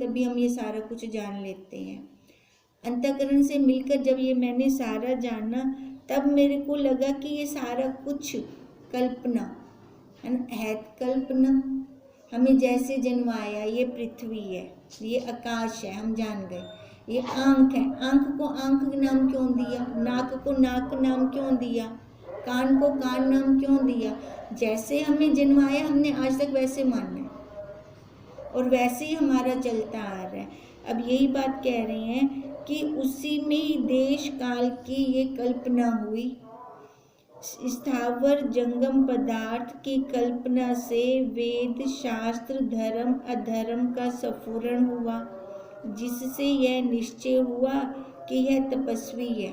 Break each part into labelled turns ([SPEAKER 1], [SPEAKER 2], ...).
[SPEAKER 1] तभी हम ये सारा कुछ जान लेते हैं। अंतःकरण से मिलकर जब ये मैंने सारा जाना, तब मेरे को लगा कि ये सारा कुछ कल्पना है ना, है कल्पना। हमें जैसे जन्माया, ये पृथ्वी है, ये आकाश है, हम जान गए। ये आंख है, आंख को आंख नाम क्यों दिया, नाक को नाक नाम क्यों दिया, कान को कान नाम क्यों दिया। जैसे हमें जन्माया हमने आज तक वैसे माना है और वैसे ही हमारा चलता आ रहा है। अब यही बात कह रहे हैं कि उसी में ही देश काल की ये कल्पना हुई। स्थावर जंगम पदार्थ की कल्पना से वेद शास्त्र धर्म अधर्म का स्फुरण हुआ, जिससे यह निश्चय हुआ कि यह तपस्वी है।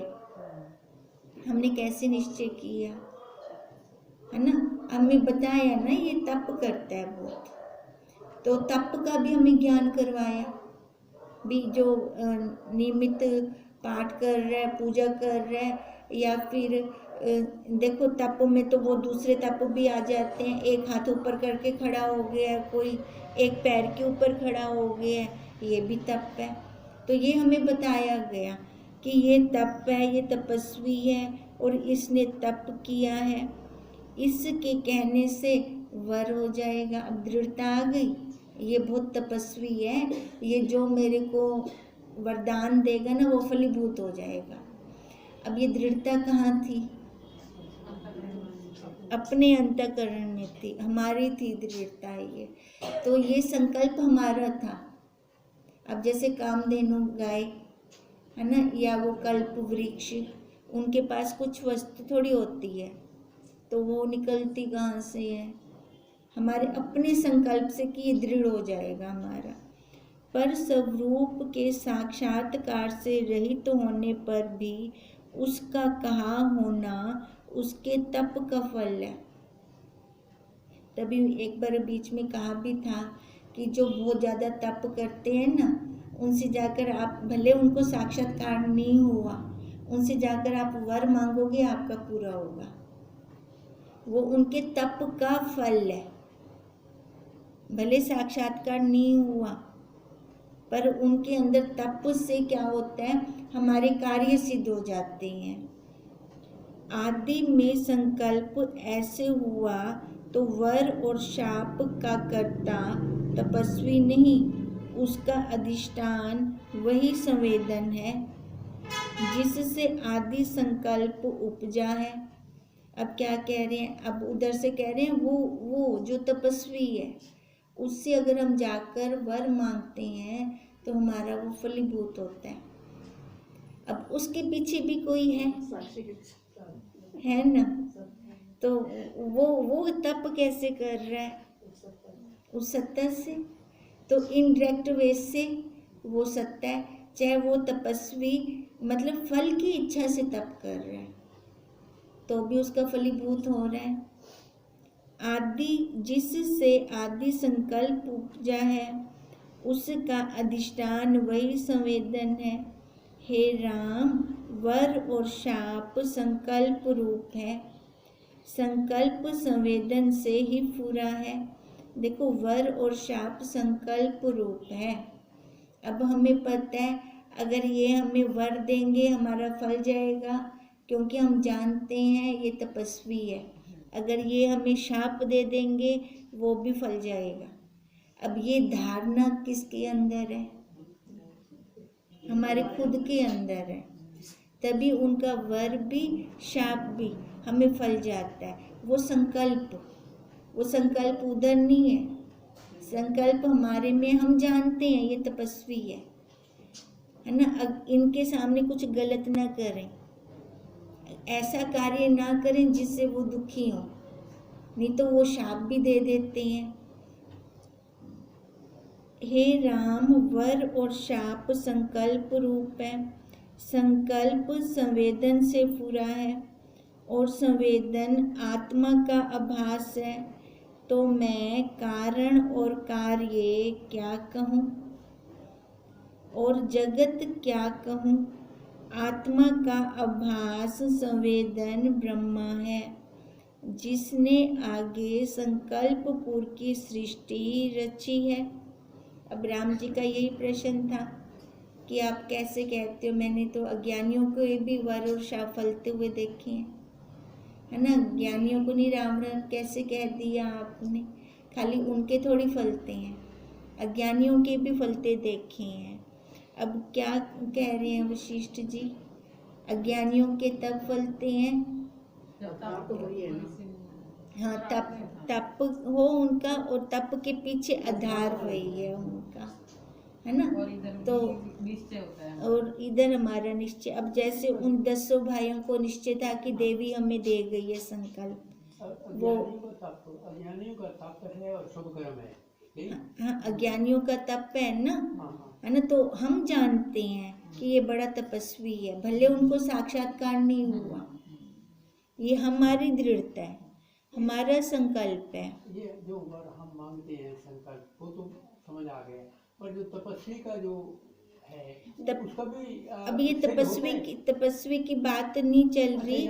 [SPEAKER 1] हमने कैसे निश्चय किया है ना, हमें बताया ना ये तप करता है बहुत, तो तप का भी हमें ज्ञान करवाया भी। जो नियमित पाठ कर रहा है, पूजा कर रहा है, या फिर देखो तप में तो वो दूसरे तप भी आ जाते हैं। एक हाथ ऊपर करके खड़ा हो गया है, कोई एक पैर के ऊपर खड़ा हो गया है, ये भी तप है। तो ये हमें बताया गया कि ये तप है, ये तपस्वी है और इसने तप किया है, इसके कहने से वर हो जाएगा। अब दृढ़ता आ गई, ये बहुत तपस्वी है, ये जो मेरे को वरदान देगा ना वो फलीभूत हो जाएगा। अब ये दृढ़ता कहाँ थी, अपने अंतःकरण में थी, हमारी थी दृढ़ता ये। तो ये संकल्प हमारा था। अब जैसे कामधेनु गाय है ना, या वो कल्प वृक्ष, उनके पास कुछ वस्तु थोड़ी होती है, तो वो निकलती कहाँ से है, हमारे अपने संकल्प से कि ये दृढ़ हो जाएगा हमारा। पर स्वरूप के साक्षात्कार से रहित होने पर भी उसका कहा होना उसके तप का फल है। तभी एक बार बीच में कहा भी था कि जो बहुत ज़्यादा तप करते हैं ना, उनसे जाकर आप, भले उनको साक्षात्कार नहीं हुआ, उनसे जाकर आप वर मांगोगे आपका पूरा होगा। वो उनके तप का फल है। भले साक्षात्कार नहीं हुआ, पर उनके अंदर तप से क्या होता है, हमारे कार्य सिद्ध हो जाते हैं। आदि में संकल्प ऐसे हुआ तो वर और शाप का कर्ता तपस्वी नहीं, उसका अधिष्ठान वही संवेदन है जिससे आदि संकल्प उपजा है। अब क्या कह रहे हैं, अब उधर से कह रहे हैं वो जो तपस्वी है, उससे अगर हम जाकर वर मांगते हैं तो हमारा वो फलीभूत होता है। अब उसके पीछे भी कोई है ना, तो वो तप कैसे कर रहा है, उस सत्ता से, तो इनडायरेक्ट वे से वो सत्ता है। चाहे वो तपस्वी मतलब फल की इच्छा से तप कर रहा है तो भी उसका फलीभूत हो रहा है। आदि जिससे आदि संकल्प उपजा है, उसका अधिष्ठान वही संवेदन है। हे राम, वर और शाप संकल्प रूप है, संकल्प संवेदन से ही पूरा है। देखो वर और शाप संकल्प रूप है। अब हमें पता है अगर ये हमें वर देंगे हमारा फल जाएगा, क्योंकि हम जानते हैं ये तपस्वी है। अगर ये हमें शाप दे देंगे वो भी फल जाएगा। अब ये धारणा किसके अंदर है, हमारे खुद के अंदर है, तभी उनका वर भी शाप भी हमें फल जाता है। वो संकल्प उधर नहीं है, संकल्प हमारे में, हम जानते हैं ये तपस्वी है ना। अब इनके सामने कुछ गलत ना करें, ऐसा कार्य ना करें जिससे वो दुखी हो, नहीं तो वो शाप भी दे देते हैं। हे राम, वर और शाप संकल्प रूप है, संकल्प संवेदन से पूरा है और संवेदन आत्मा का आभास है। तो मैं कारण और कार्य क्या कहूँ और जगत क्या कहूँ। आत्मा का आभास संवेदन ब्रह्मा है, जिसने आगे संकल्पपुर की सृष्टि रची है अब राम जी का यही प्रश्न था कि आप कैसे कहते हो, मैंने तो अज्ञानियों को भी वर और शाप फलते हुए देखे हैं, है ना। ज्ञानियों को नहीं रावण कैसे कह दिया आपने, खाली उनके थोड़ी फलते हैं, अज्ञानियों के भी फलते देखे हैं। अब क्या कह रहे हैं वशिष्ठ जी, अज्ञानियों के तब फलते हैं, हाँ तप तप हो उनका, और तप के पीछे आधार वही है उनका, है ना। तो
[SPEAKER 2] निश्चय होता है,
[SPEAKER 1] और इधर हमारा निश्चय, अब जैसे उन 10 भाइयों को निश्चय था कि देवी हमें दे गई है संकल्प, वो
[SPEAKER 3] अज्ञानियों का तप है और शुभ कर्म है।
[SPEAKER 1] हाँ अज्ञानियों का तप है ना, है ना। तो हम जानते हैं कि ये बड़ा तपस्वी है, भले उनको साक्षात्कार नहीं हुआ, ये हमारी दृढ़ता है, हमारा संकल्प है।
[SPEAKER 3] ये जो वर हम मांगते हैं संकल्प, वो तो समझ आ गया, पर जो तपस्वी का जो है उसका भी
[SPEAKER 1] अब ये तपस्वी की बात नहीं चल रही,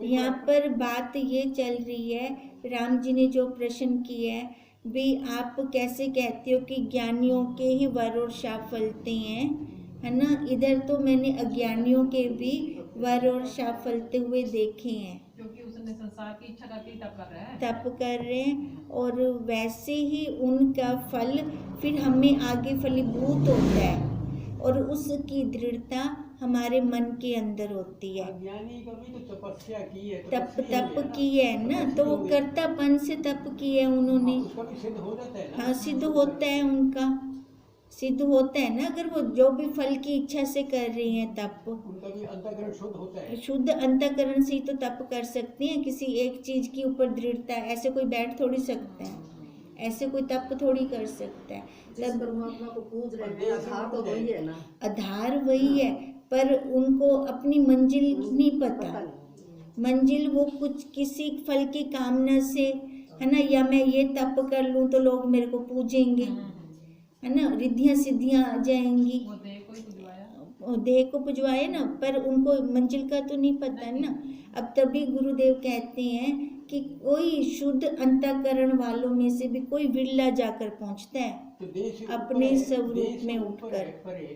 [SPEAKER 1] यहाँ पर बात ये चल रही है, राम जी ने जो प्रश्न किया है भी, आप कैसे कहते हो कि ज्ञानियों के ही वर और शाप फलते हैं, है ना। इधर तो मैंने अज्ञानियों के भी वर और शाप फलते हुए देखे हैं,
[SPEAKER 2] क्योंकि उसने संसार की इच्छा करके तप
[SPEAKER 1] कर रहे हैं, और वैसे ही उनका फल फिर हमें आगे फलीभूत होता है, और उसकी दृढ़ता हमारे मन के अंदर होती है।
[SPEAKER 3] ज्ञानी कभी तो तपस्या की है,
[SPEAKER 1] तप की है ना, तो वो कर्तापन से तप की है उन्होंने,
[SPEAKER 3] उसका भी सिद्ध हो जाता है ना।
[SPEAKER 1] हाँ सिद्ध होता है, उनका सिद्ध होता है ना, अगर वो जो भी फल की इच्छा से कर रही हैं तप,
[SPEAKER 3] उनका भी अंतःकरण शुद्ध होता है।
[SPEAKER 1] शुद्ध अंतःकरण से ही तो तप कर सकते हैं, किसी एक चीज के ऊपर दृढ़ता है, ऐसे कोई बैठ थोड़ी सकता है, ऐसे कोई तप थोड़ी कर सकता है।
[SPEAKER 4] तब परमात्मा को पूज रहे हैं, आधार तो वही है ना,
[SPEAKER 1] आधार वही है, पर उनको अपनी मंजिल नहीं पता, मंजिल वो कुछ किसी फल की कामना से, है ना, या मैं ये तप कर लूं तो लोग मेरे को पूजेंगे, है ना, रिद्धियां सिद्धियां आ जाएंगी, देह को पुजवाए ना, पर उनको मंजिल का तो नहीं पता है ना। अब तभी गुरुदेव कहते हैं कि कोई शुद्ध अंतःकरण वालों में से भी कोई विरला जाकर पहुंचता है,
[SPEAKER 3] तो
[SPEAKER 1] अपने स्वरूप में उठकर।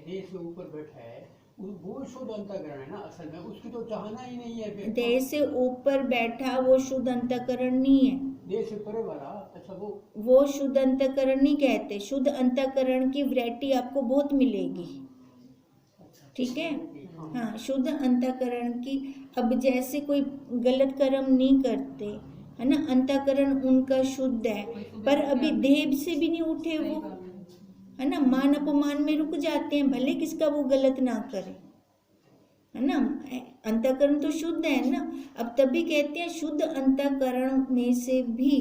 [SPEAKER 3] देह से ऊपर बैठा है, वो शुद्ध अंतःकरण है ना, असल में उसकी तो चाहना ही नहीं है।
[SPEAKER 1] देह से ऊपर बैठा वो शुद्ध अंतःकरण नहीं है,
[SPEAKER 3] देह से परे वाला, अच्छा
[SPEAKER 1] वो शुद्ध अंतःकरण नहीं कहते। शुद्ध अंतःकरण की वैरायटी आपको बहुत मिलेगी, ठीक है, हाँ शुद्ध अंतःकरण की। अब जैसे कोई गलत कर्म नहीं करते, है ना, अंतःकरण उनका शुद्ध है, पर अभी देह से भी नहीं उठे वो, है ना, मान अपमान में रुक जाते हैं, भले किसका वो गलत ना करे, है ना, अंतःकरण तो शुद्ध है ना। अब तभी कहते हैं शुद्ध अंतःकरण में से भी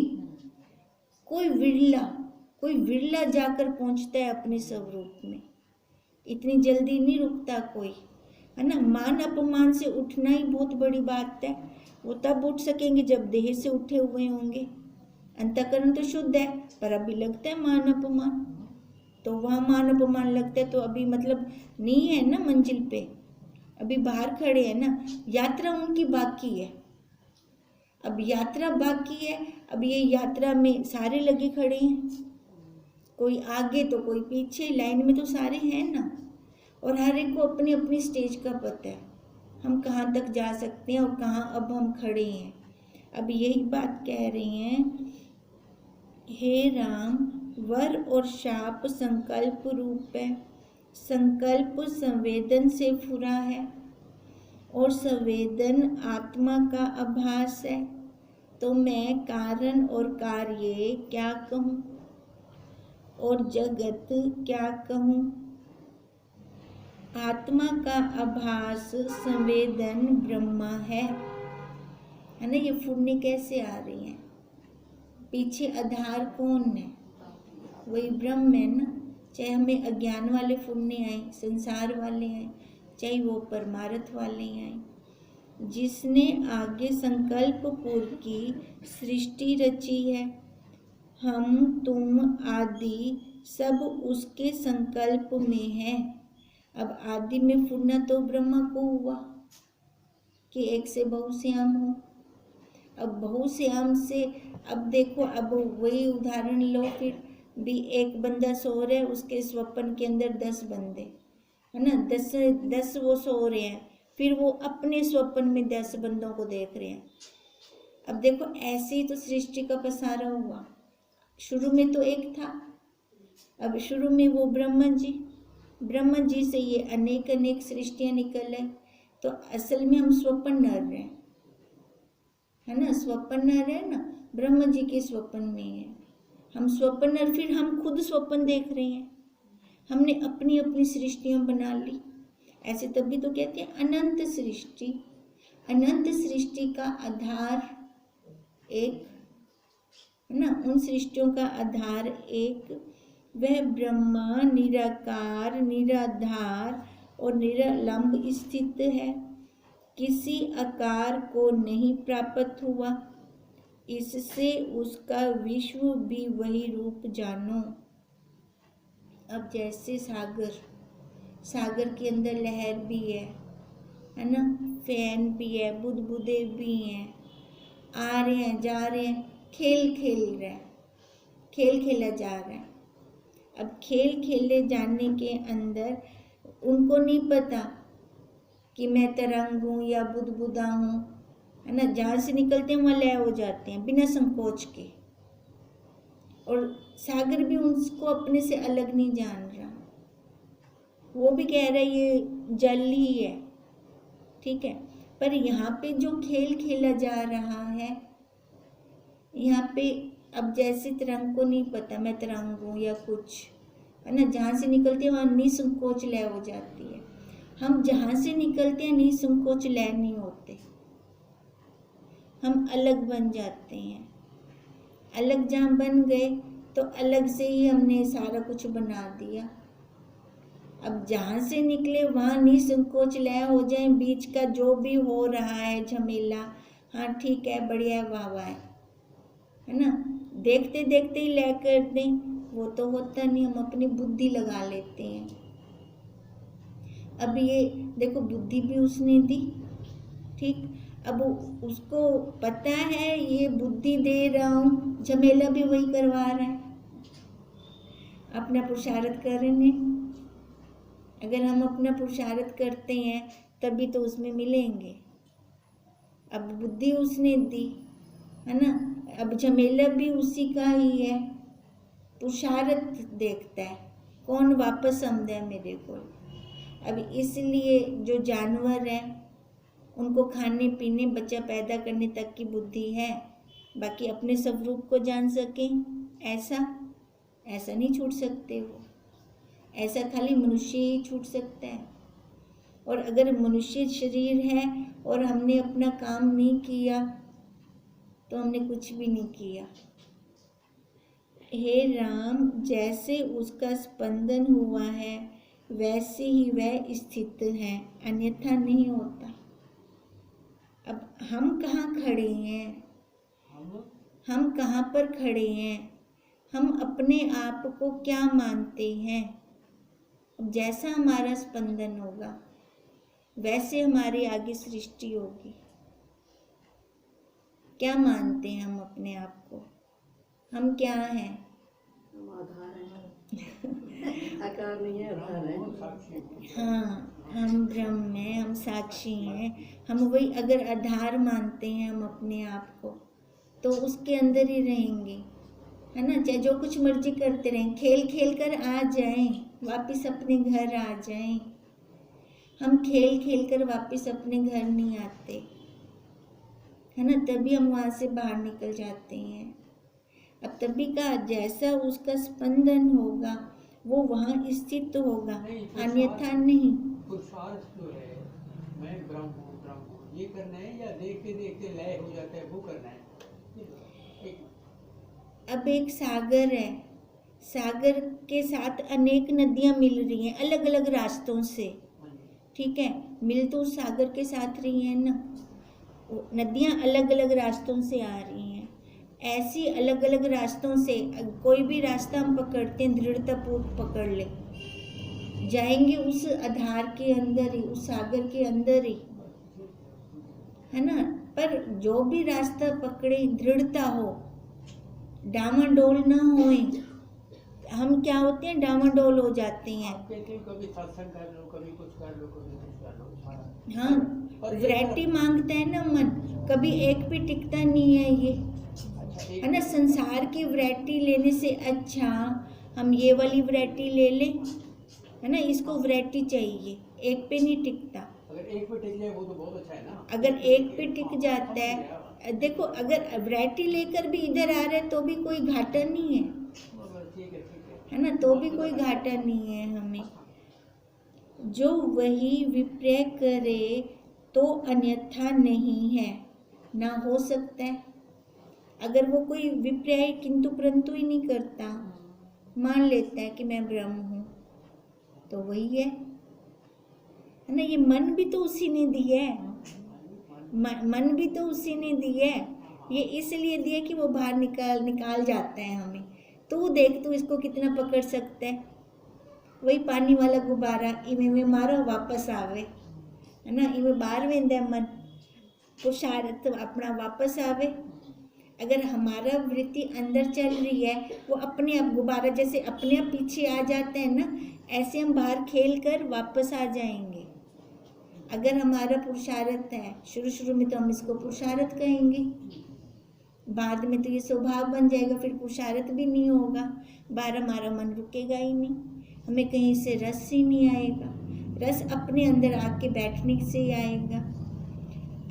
[SPEAKER 1] कोई विरला जाकर पहुंचता है अपने स्वरूप में, इतनी जल्दी नहीं रुकता कोई, है ना। मान अपमान से उठना ही बहुत बड़ी बात है, वो तब उठ सकेंगे जब देह से उठे हुए होंगे। अंतःकरण तो शुद्ध है, पर अभी लगता है मान अपमान, तो वहाँ मान अपमान लगता है, तो अभी मतलब नहीं है ना मंजिल पे, अभी बाहर खड़े हैं ना, यात्रा उनकी बाकी है, अब यात्रा बाकी है। अब ये यात्रा में सारे लगे खड़े हैं, कोई आगे तो कोई पीछे, लाइन में तो सारे हैं ना, और हर एक को अपनी अपनी स्टेज का पता है, हम कहाँ तक जा सकते हैं और कहाँ अब हम खड़े हैं। अब यही बात कह रही हैं, हे राम, वर और शाप संकल्प रूप है, संकल्प संवेदन से फुरा है, और संवेदन आत्मा का आभास है, तो मैं कारण और कार्य क्या कहूँ, और जगत क्या कहूँ। आत्मा का आभास संवेदन ब्रह्मा है ना। ये फुरने कैसे आ रही हैं, पीछे आधार कौन है, वही ब्रह्म है ना। चाहे हमें अज्ञान वाले फुरने आए, संसार वाले आए, चाहे वो परमार्थ वाले आए, जिसने आगे संकल्प पूर्व की सृष्टि रची है, हम तुम आदि सब उसके संकल्प में है। अब आदि में फुरना तो ब्रह्मा को हुआ कि एक से बहुश्याम हो, अब बहुश्याम से, अब देखो, अब वही उदाहरण लो फिर, भी एक बंदा सो रहा है, उसके स्वप्न के अंदर 10 बंदे, है ना, 10 वो सो रहे हैं, फिर वो अपने स्वप्न में 10 बंदों को देख रहे हैं। अब देखो ऐसे ही तो सृष्टि का पसारा हुआ। शुरू में तो एक था, अब शुरू में वो ब्रह्मा जी से ये अनेक सृष्टियां निकल है। तो असल में हम स्वप्न नर हैं, है ना, स्वप्न नर है ना, ब्रह्मा जी के स्वप्न में है हम स्वप्न नर। फिर हम खुद स्वप्न देख रहे हैं, हमने अपनी अपनी सृष्टियां बना ली। ऐसे तभी तो कहते हैं अनंत सृष्टि। अनंत सृष्टि का आधार एक, है ना, उन सृष्टियों का आधार एक, वह ब्रह्मा निराकार, निराधार और निरालंब स्थित है, किसी आकार को नहीं प्राप्त हुआ, इससे उसका विश्व भी वही रूप जानो। अब जैसे सागर के अंदर लहर भी है ना, फैन भी है, बुदबुदे भी हैं, आ रहे हैं जा रहे हैं, खेल खेला जा रहा है। अब खेल खेले जाने के अंदर उनको नहीं पता कि मैं तरंग हूँ या बुदबुदा हूँ, है ना, जहाँ से निकलते हैं वहाँ लय हो जाते हैं बिना संकोच के। और सागर भी उसको अपने से अलग नहीं जान रहा, वो भी कह रहा है ये जल ही है, ठीक है। पर यहाँ पे जो खेल खेला जा रहा है, यहाँ पे अब जैसे तरंग को नहीं पता मैं तरंग हूँ या कुछ, है ना, जहाँ से निकलते हैं वहाँ निसंकोच लय हो जाती है। हम जहाँ से निकलते हैं निसंकोच लय नहीं होते, हम अलग बन जाते हैं। अलग जहाँ बन गए तो अलग से ही हमने सारा कुछ बना दिया। अब जहाँ से निकले वहाँ निसंकोच लय हो जाए, बीच का जो भी हो रहा है झमेला, हाँ ठीक है, बढ़िया है, वाह वाह है ना, देखते देखते ही लय कर दें, वो तो होता नहीं, हम अपनी बुद्धि लगा लेते हैं। अब ये देखो बुद्धि भी उसने दी, ठीक, अब उसको पता है ये बुद्धि दे रहा हूँ, झमेला भी वही करवा रहा है, अपना पुरुषार्थ करने। अगर हम अपना पुरुषार्थ करते हैं तभी तो उसमें मिलेंगे। अब बुद्धि उसने दी, है ना, अब झमेला भी उसी का ही है, पुरुषार्थ देखता है कौन वापस आमदा है मेरे को। अब इसलिए जो जानवर हैं उनको खाने पीने बच्चा पैदा करने तक की बुद्धि है, बाकी अपने स्वरूप को जान सकें ऐसा नहीं छूट सकते वो, ऐसा खाली मनुष्य ही छूट सकता है। और अगर मनुष्य शरीर है और हमने अपना काम नहीं किया तो हमने कुछ भी नहीं किया। हे राम, जैसे उसका स्पंदन हुआ है वैसे ही वह स्थित है, अन्यथा नहीं होता। अब हम कहाँ खड़े हैं, हम कहाँ पर खड़े हैं, हम अपने आप को क्या मानते हैं। अब जैसा हमारा स्पंदन होगा वैसे हमारी आगे सृष्टि होगी। क्या मानते हैं हम अपने आप को, हम क्या हैं?
[SPEAKER 4] हम आधार हैं, आकार नहीं है, आधार है।
[SPEAKER 1] हाँ, हम ब्रह्म हैं, हम साक्षी हैं, हम वही। अगर आधार मानते हैं हम अपने आप को तो उसके अंदर ही रहेंगे, है ना, चाहे जो कुछ मर्जी करते रहें, खेल खेल कर आ जाएं, वापस अपने घर आ जाएं। हम खेल खेल कर वापस अपने घर नहीं आते, है ना, तभी हम वहाँ से बाहर निकल जाते हैं। अब तभी का जैसा उसका स्पंदन होगा वो वहाँ स्थित होगा, अन्यथा नहीं।
[SPEAKER 3] पुरुषार्थ जो है, मैं ब्रह्म हूँ ये करना है या देखते देखते लय हो जाता है वो करना है।
[SPEAKER 1] अब एक सागर है, सागर के साथ अनेक नदियाँ मिल रही हैं अलग अलग रास्तों से, ठीक है, मिल तो उस सागर के साथ रही हैं ना, नदियाँ अलग अलग रास्तों से आ रही हैं। ऐसी अलग अलग रास्तों से कोई भी रास्ता हम पकड़ते हैं, दृढ़तापूर्वक पकड़ ले, जाएंगे उस आधार के अंदर ही, उस सागर के अंदर ही, है ना। पर जो भी रास्ता पकड़े दृढ़ता हो, डामाडोल ना होए, हम क्या होते हैं, डामाडोल हो जाते हैं।
[SPEAKER 3] आप कहते हैं कभी सत्संग कर लो, कभी कुछ कर लो, कभी कुछ कर लो, सारा।
[SPEAKER 1] हाँ,
[SPEAKER 3] और एक
[SPEAKER 1] वैरायटी
[SPEAKER 3] बार-
[SPEAKER 1] मांगता है ना मन, कभी एक पे टिकता नहीं है ये,
[SPEAKER 3] अच्छा,
[SPEAKER 1] है ना। संसार की वैरायटी लेने से अच्छा हम ये वाली वैरायटी ले लें, है ना। इसको वैरायटी चाहिए, एक पे नहीं टिकता।
[SPEAKER 3] अगर एक पे टिक जाए वो तो बहुत अच्छा है ना।
[SPEAKER 1] अगर एक पे टिक जाता है, देखो अगर वैरायटी लेकर भी इधर आ रहे तो भी कोई घाटा नहीं है,
[SPEAKER 3] ठीक है
[SPEAKER 1] है ना, तो भी कोई घाटा नहीं है हमें। जो वही विपर्य करे तो अन्यथा नहीं है, ना हो सकता है। अगर वो कोई विपर्य किंतु परंतु ही नहीं करता, मान लेता है कि मैं ब्रह्म हूँ, तो वही है ना। ये मन भी तो उसी ने दिया है, मन भी तो उसी ने दिया है। ये इसलिए दिया कि वो बाहर निकाल जाता है हमें। तो देख तू इसको कितना पकड़ सकता है। वही पानी वाला गुब्बारा, इमे में मारो वापस आवे, है ना। इमे बाहर वेंदा है मन, पुरुषार्थ अपना वापस आवे। अगर हमारा वृत्ति अंदर चल रही है, वो अपने आप गुब्बारा जैसे अपने आप पीछे आ जाते हैं ना, ऐसे हम बाहर खेल कर वापस आ जाएंगे। अगर हमारा पुरुषार्थ है, शुरू में तो हम इसको पुरुषार्थ कहेंगे, बाद में तो ये स्वभाव बन जाएगा, फिर पुरुषार्थ भी नहीं होगा, बार हमारा मन रुकेगा ही नहीं, हमें कहीं से रस ही नहीं आएगा। रस अपने अंदर आके बैठने से ही आएगा।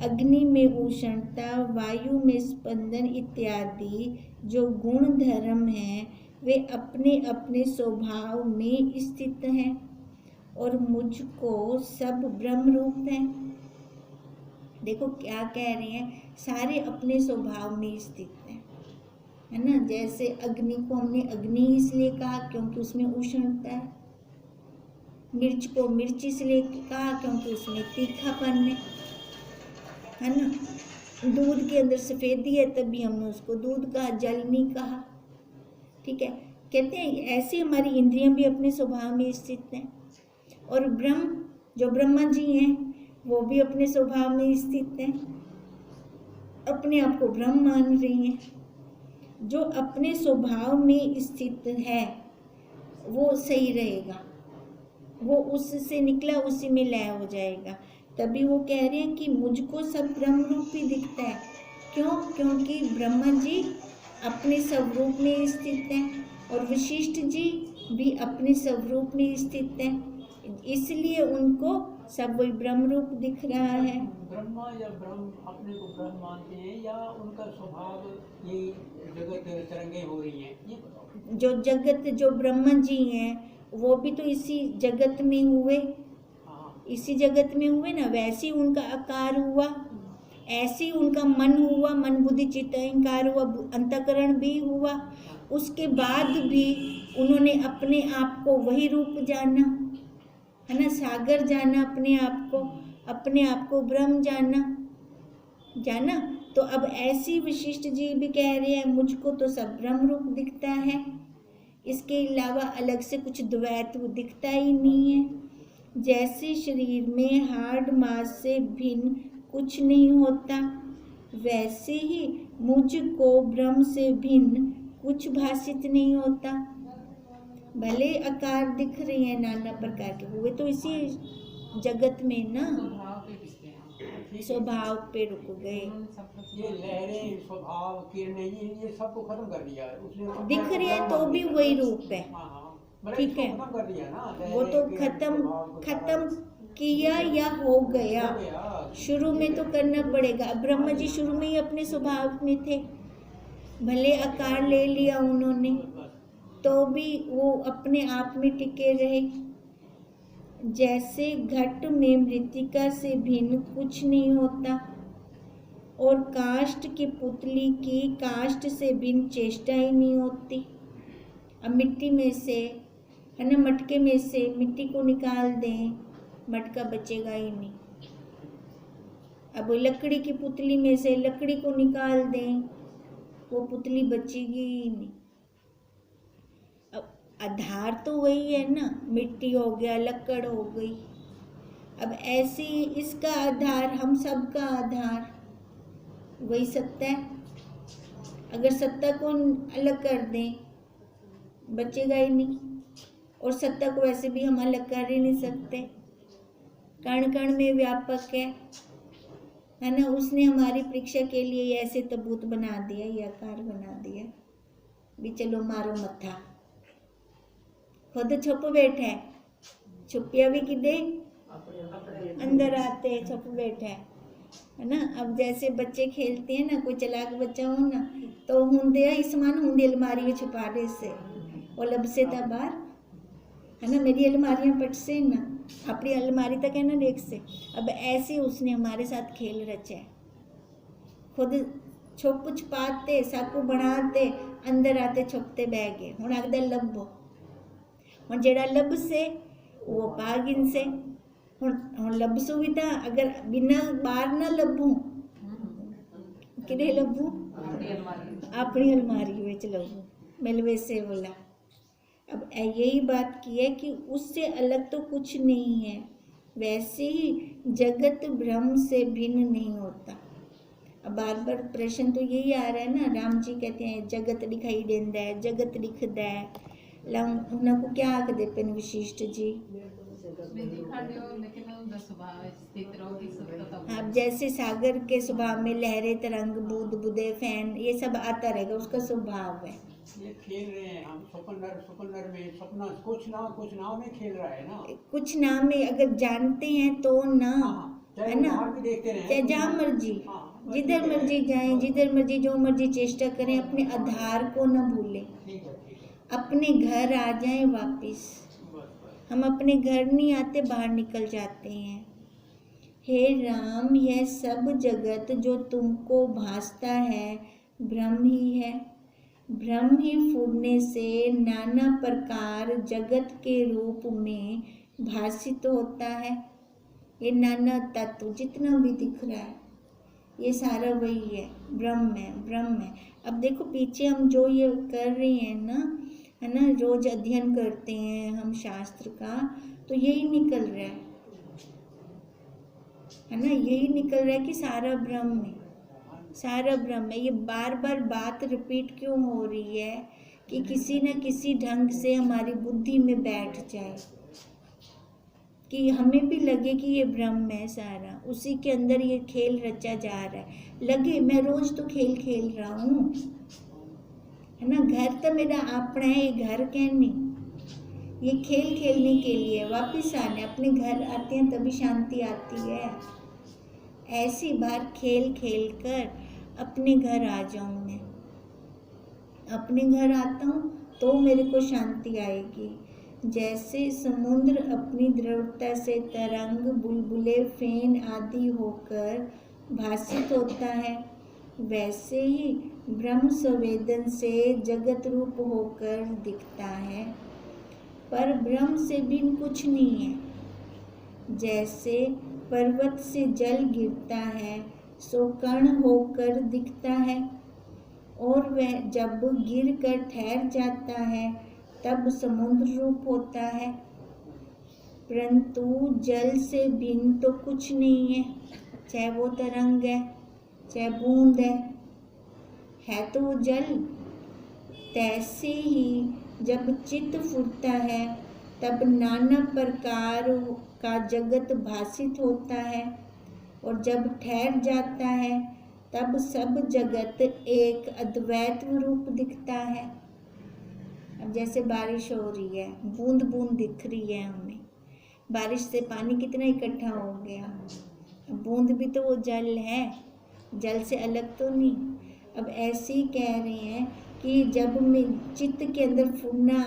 [SPEAKER 1] अग्नि में उष्णता, वायु में स्पंदन इत्यादि जो गुण धर्म हैं, वे अपने अपने स्वभाव में स्थित हैं और मुझको सब ब्रह्म रूप है। देखो क्या कह रहे हैं, सारे अपने स्वभाव में स्थित हैं, है ना। जैसे अग्नि को हमने अग्नि इसलिए कहा क्योंकि उसमें उष्णता है, मिर्च को मिर्च इसलिए कहा क्योंकि उसमें तीखापन है ना। दूध के अंदर सफ़ेदी है तभी हमने उसको दूध कहा, जल नहीं कहा, ठीक है। कहते हैं ऐसे हमारी इंद्रियां भी अपने स्वभाव में स्थित हैं। और ब्रह्म, जो ब्रह्मा जी हैं, वो भी अपने स्वभाव में स्थित हैं, अपने आप को ब्रह्म मान रही हैं। जो अपने स्वभाव में स्थित है वो सही रहेगा, वो उससे निकला उसी में लय हो जाएगा। तभी वो कह रहे हैं कि मुझको सब ब्रह्म रूप ही दिखता है। क्यों? क्योंकि ब्रह्मा जी अपने स्वरूप में स्थित हैं और वशिष्ठ जी भी अपने स्वरूप में स्थित हैं, इसलिए उनको सब वही ब्रह्म रूप दिख रहा है।
[SPEAKER 3] ब्रह्मा या ब्रह्म अपने को ब्रह्म मानते हैं या उनका स्वभाव ये जगत तरंगे हो रही हैं, ये बताओ।
[SPEAKER 1] जो जगत, जो ब्रह्मा जी हैं, वो भी तो इसी जगत में हुए,
[SPEAKER 3] हाँ,
[SPEAKER 1] इसी जगत में हुए ना। वैसे ही उनका आकार हुआ, ऐसे ही उनका मन हुआ, मन बुद्धि चित्त अहंकार हुआ, अंतःकरण भी हुआ। उसके बाद भी उन्होंने अपने आप को वही रूप जाना, है ना। सागर जाना अपने आप को ब्रह्म जाना। तो अब ऐसी वशिष्ठ जी भी कह रहे हैं मुझको तो सब ब्रह्म रूप दिखता है, इसके अलावा अलग से कुछ द्वैत दिखता ही नहीं है। जैसे शरीर में हाड़ मांस से भिन्न कुछ नहीं होता, वैसे ही मुझको ब्रह्म से भिन्न कुछ भाषित नहीं होता। भले आकार दिख रहे हैं नाना प्रकार के, हुए तो इसी जगत में ना,
[SPEAKER 2] स्वभाव पे दिखते हैं।
[SPEAKER 1] स्वभाव पे रुक गए।
[SPEAKER 2] उन्होंने सब कुछ
[SPEAKER 3] ये लहरें, स्वभाव, किरणें, ये सबको खत्म कर दिया है उसने।
[SPEAKER 1] दिख रहे हैं तो भी वही रूप है,
[SPEAKER 3] हाँ, हाँ, मतलब
[SPEAKER 1] ठीक
[SPEAKER 3] इसको
[SPEAKER 1] है।
[SPEAKER 3] खत्म कर दिया ना,
[SPEAKER 1] वो तो
[SPEAKER 3] लहरें, किरण, स्वभाव को
[SPEAKER 1] खत्म किया या हो गया,
[SPEAKER 3] हो गया।
[SPEAKER 1] शुरू में तो करना पड़ेगा। अब ब्रह्मा जी शुरू में ही अपने स्वभाव में थे, भले आकार ले लिया उन्होंने, तो भी वो अपने आप में टिके रहे। जैसे घट में मृत्तिका से भिन्न कुछ नहीं होता और काष्ठ की पुतली की काष्ठ से भिन्न चेष्टा ही नहीं होती। अब मिट्टी में से, है ना, मटके में से मिट्टी को निकाल दें, मटका बचेगा ही नहीं। अब लकड़ी की पुतली में से लकड़ी को निकाल दें, वो पुतली बचेगी ही नहीं। अब आधार तो वही है ना, मिट्टी हो गया, लकड़ हो गई। अब ऐसे ही इसका आधार, हम सब का आधार वही सत्ता है। अगर सत्ता को अलग कर दें, बचेगा ही नहीं। और सत्ता को वैसे भी हम अलग कर ही नहीं सकते, कण कण में व्यापक है ना। उसने हमारी परीक्षा के लिए ऐसे तबूत बना दिया, ये आकार बना दिया भी चलो मारो मत्था। खुद छुप बैठा है, छुपिया भी किदे अंदर आते छुप बैठा है ना। अब जैसे बच्चे खेलते हैं ना, कोई चलाक बच्चा हो ना तो हुंदे ही समान हुंदे अलमारी में छुपा दे से और लब से था बाहर है ना। मेरी अलमारियां पट से ना, अपनी अलमारी तक है ना देख से। अब ऐसे उसने हमारे साथ खेल रचा है, खुद छुप छुपाते साकू बनाते अंदर आते छुपते बह गए। हुण आखदे लभो, हुण जेड़ा लभ से वो पागिन से। हुण लभ सुविधा अगर बिना बाहर ना लभू किदे लभू, अपनी अलमारी में लभू मिलवे से बोला। अब यही बात की है कि उससे अलग तो कुछ नहीं है। वैसे ही जगत ब्रह्म से भिन्न नहीं होता। अब बार बार प्रश्न तो यही आ रहा है ना, राम जी कहते हैं जगत दिखाई देंदा है, जगत दिखदा है। उन्होंने को क्या आखदे पेन वशिष्ठ जी? अब जैसे सागर के स्वभाव में लहरें, तरंग, बूंद, बुदे, फैन, ये सब आता रहेगा, उसका स्वभाव है।
[SPEAKER 3] ये खेल रहे हैं हम स्वप्नर में, सपना कुछ नाव में खेल रहा है ना।
[SPEAKER 1] कुछ नाम में अगर जानते हैं तो ना, है ना,
[SPEAKER 3] भी देखते रहे
[SPEAKER 1] चाहे जहाँ मर्जी जिधर मर्जी जाएं, जिधर मर्जी जो मर्जी चेष्टा करें, अपने आधार को न भूलें, अपने घर आ जाएं वापिस। हम अपने घर नहीं आते, बाहर निकल जाते हैं। हे राम, यह सब जगत जो तुमको भासता है ब्रह्म ही है। ब्रह्म ही फूटने से नाना प्रकार जगत के रूप में भासित होता है। ये नाना तत्व जितना भी दिख रहा है ये सारा वही है, ब्रह्म है, ब्रह्म है। अब देखो पीछे हम जो ये कर रहे हैं ना, है ना, रोज अध्ययन करते हैं हम शास्त्र का, तो यही निकल रहा है ना, यही निकल रहा है कि सारा ब्रह्म है, सारा ब्रह्म है। ये बार बार बात रिपीट क्यों हो रही है कि किसी न किसी ढंग से हमारी बुद्धि में बैठ जाए, कि हमें भी लगे कि ये ब्रह्म है सारा, उसी के अंदर ये खेल रचा जा रहा है। लगे मैं रोज तो खेल खेल रहा हूँ, है ना, घर तो मेरा अपना है, ये घर कहने, ये खेल खेलने के लिए वापिस आने, अपने घर आते हैं तभी शांति आती है। ऐसी बार खेल खेल कर अपने घर आ जाऊँ मैं, अपने घर आता हूँ तो मेरे को शांति आएगी। जैसे समुद्र अपनी दृढ़ता से तरंग, बुलबुले, फेन आदि होकर भासित होता है, वैसे ही ब्रह्म संवेदन से जगत रूप होकर दिखता है। पर ब्रह्म से भिन्न कुछ नहीं है। जैसे पर्वत से जल गिरता है सो कण होकर दिखता है, और वह जब गिर कर ठहर जाता है तब समुद्र रूप होता है। परंतु जल से भिन्न तो कुछ नहीं है, चाहे वो तरंग है चाहे बूंद है तो वो जल। तैसे ही जब चित्त फुरता है तब नाना प्रकार का जगत भासित होता है, और जब ठहर जाता है तब सब जगत एक अद्वैत रूप दिखता है। अब जैसे बारिश हो रही है, बूंद बूंद दिख रही है हमें, बारिश से पानी कितना इकट्ठा हो गया, बूंद भी तो वो जल है, जल से अलग तो नहीं। अब ऐसे ही कह रहे हैं कि जब में चित्त के अंदर फूलना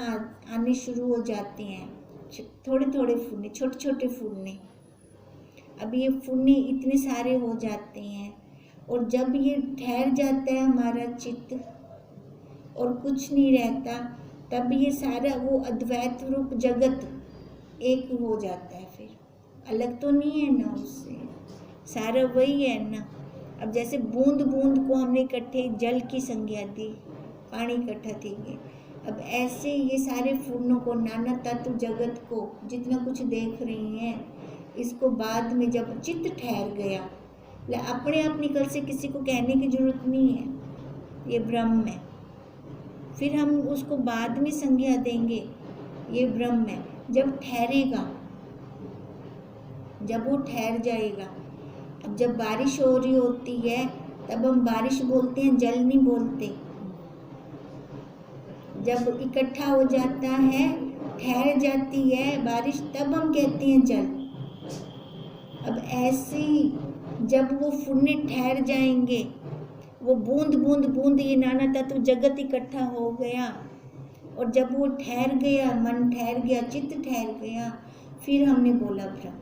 [SPEAKER 1] आने शुरू हो जाते हैं, थोड़े थोड़े फूलने, छोटे छोटे फूलने, अब ये फूलने इतने सारे हो जाते हैं, और जब ये ठहर जाता है हमारा चित्त और कुछ नहीं रहता, तब ये सारा वो अद्वैत रूप जगत एक हो जाता है, फिर अलग तो नहीं है ना उससे, सारा वही है ना। अब जैसे बूंद बूंद को हमने इकट्ठे जल की संज्ञा दी, पानी इकट्ठा थी गए, अब ऐसे ये सारे फूलों को, नाना तत्व जगत को जितना कुछ देख रही हैं, इसको बाद में जब चित्त ठहर गया, अपने आप निकल से, किसी को कहने की जरूरत नहीं है, ये ब्रह्म है। फिर हम उसको बाद में संज्ञा देंगे ये ब्रह्म है। जब ठहरेगा, जब वो ठहर जाएगा। अब जब बारिश हो रही होती है तब हम बारिश बोलते हैं, जल नहीं बोलते। जब इकट्ठा हो जाता है, ठहर जाती है बारिश, तब हम कहते हैं जल। अब ऐसे ही जब वो फुन्ने ठहर जाएंगे, वो बूंद बूंद बूंद, ये नाना तत्व जगत इकट्ठा हो गया, और जब वो ठहर गया, मन ठहर गया, चित्त ठहर गया, फिर हमने बोला ब्रह्म।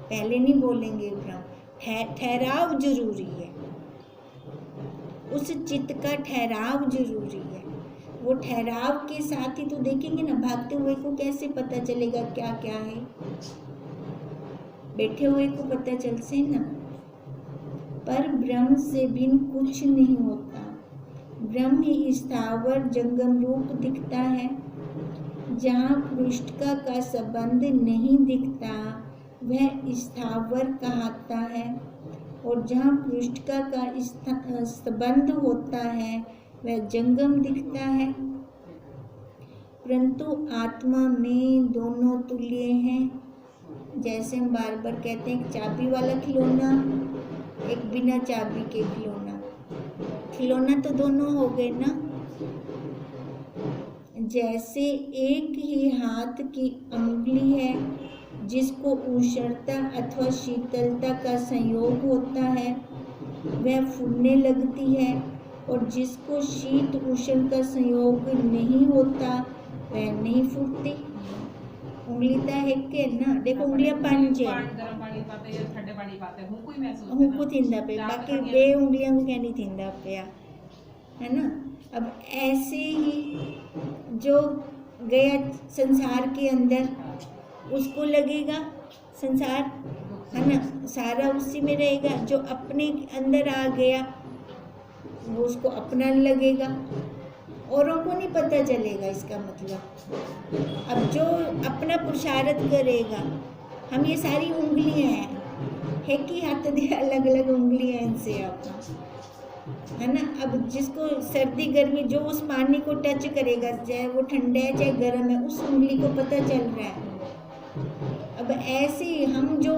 [SPEAKER 1] पहले नहीं बोलेंगे ब्रह्म। ठहराव जरूरी है, उस चित्त का ठहराव जरूरी है। वो ठहराव के साथ ही तो देखेंगे ना, भागते हुए को कैसे पता चलेगा क्या क्या है, बैठे हुए को पता चल से ना। पर ब्रह्म से बिन कुछ नहीं होता। ब्रह्म ही स्थावर जंगम रूप दिखता है। जहाँ पृष्ठका का संबंध नहीं दिखता वह स्थावर कहलाता है, और जहाँ पृष्ठका का संबंध होता है वह जंगम दिखता है। परंतु आत्मा में दोनों तुल्य हैं। जैसे हम बार बार कहते हैं, एक चाबी वाला खिलौना, एक बिना चाबी के खिलौना। खिलौना तो दोनों हो गए ना। जैसे एक ही हाथ की अंगुली है जिसको उष्णता अथवा शीतलता का संयोग होता है वह फूलने लगती है, और जिसको शीत उष्ण का संयोग नहीं होता वह नहीं फूटती। उंगली तो है के ना, देखो उंगलियां पंज है,
[SPEAKER 2] गरम पानी पाते या ठंडे पानी पाते हूं कोई महसूस
[SPEAKER 1] हमको थींदा पे, बाकी बे उंगलियां को क्या नहीं थींदा पे, है ना। अब ऐसे ही जो गया संसार के अंदर, उसको लगेगा संसार, है ना, सारा उसी में रहेगा। जो अपने अंदर आ गया वो उसको अपना लगेगा, औरों को नहीं पता चलेगा इसका मतलब। अब जो अपना पुरुषार्थ करेगा, हम ये सारी उंगलियां हैं, है कि हाथ दे अलग अलग उंगलियां इनसे आपका, है ना। अब जिसको सर्दी गर्मी, जो उस पानी को टच करेगा, चाहे वो ठंडा है चाहे गर्म है, उस उंगली को पता चल रहा है। अब ऐसे ही हम जो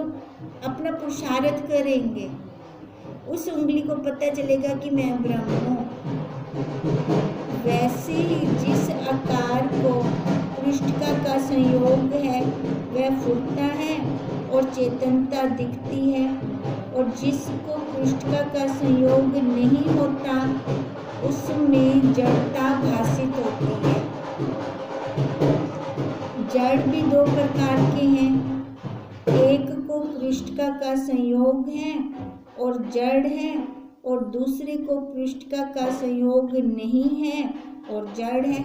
[SPEAKER 1] अपना पुरुषार्थ करेंगे, उस उंगली को पता चलेगा कि मैं ब्रह्म हूँ। वैसे ही जिस आकार को पृष्ठका का संयोग है वह फूटता है और चेतनता दिखती है, और जिसको पृष्ठका का संयोग नहीं होता उसमें जड़ता भासित होती है। जड़ भी दो प्रकार के हैं, एक को पृष्ठका का संयोग है और जड़ है, और दूसरे को पृष्ठका का संयोग नहीं है और जड़ है।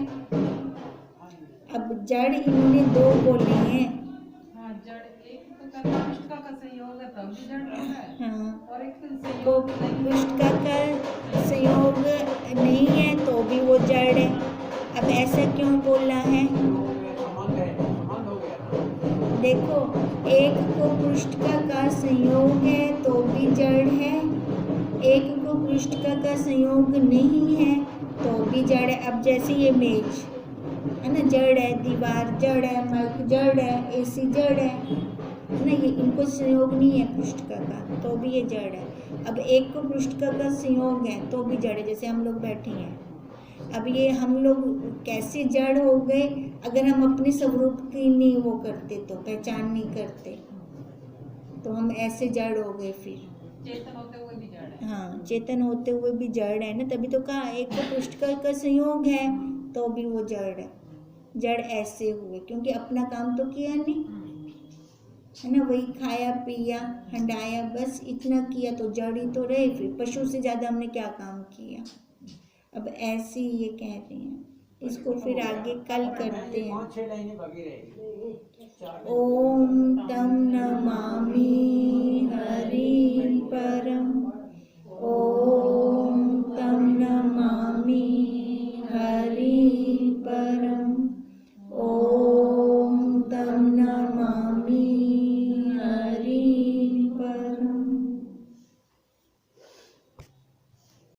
[SPEAKER 1] अब जड़ इन्होंने दो बोले हैं।
[SPEAKER 2] हाँ, जड़ एक तो पृष्ठका का संयोग है तब भी जड़ रहता है।
[SPEAKER 1] हाँ,
[SPEAKER 2] और एक
[SPEAKER 1] तो
[SPEAKER 2] संयोग
[SPEAKER 1] पृष्ठका का संयोग नहीं है तो भी वो जड़ है। अब ऐसा क्यों बोला है? देखो, एक को पृष्ठका का संयोग है तो भी जड़ है, एक को पृष्ठका का संयोग नहीं है तो भी जड़ है। अब जैसे ये मेज है ना, जड़ है, दीवार जड़ है, माइक जड़ है, एसी जड़ है ना, ये इनको संयोग नहीं है पृष्ठका का तो भी ये जड़ है। अब एक को पृष्ठका का संयोग है तो भी जड़ है, जैसे हम लोग बैठे हैं। अब ये हम लोग कैसे जड़ हो गए? अगर हम अपने स्वरूप की नहीं वो करते तो, पहचान नहीं करते तो हम ऐसे जड़ हो गए। फिर
[SPEAKER 2] चेतन होते हुए भी जड़ है।
[SPEAKER 1] हाँ, चेतन होते हुए भी जड़ है ना, तभी तो कहा एक को पृष्ठका का संयोग है तो भी वो जड़ है। जड़ ऐसे हुए क्योंकि अपना काम तो किया नहीं, है ना, वही खाया पिया हंडाया, बस इतना किया तो जड़ ही तो रहे। फिर पशु से ज़्यादा हमने क्या काम किया? अब ऐसे ही ये कह रहे हैं, इसको फिर आगे कल करते हैं। ओम तम नमामि हरि परम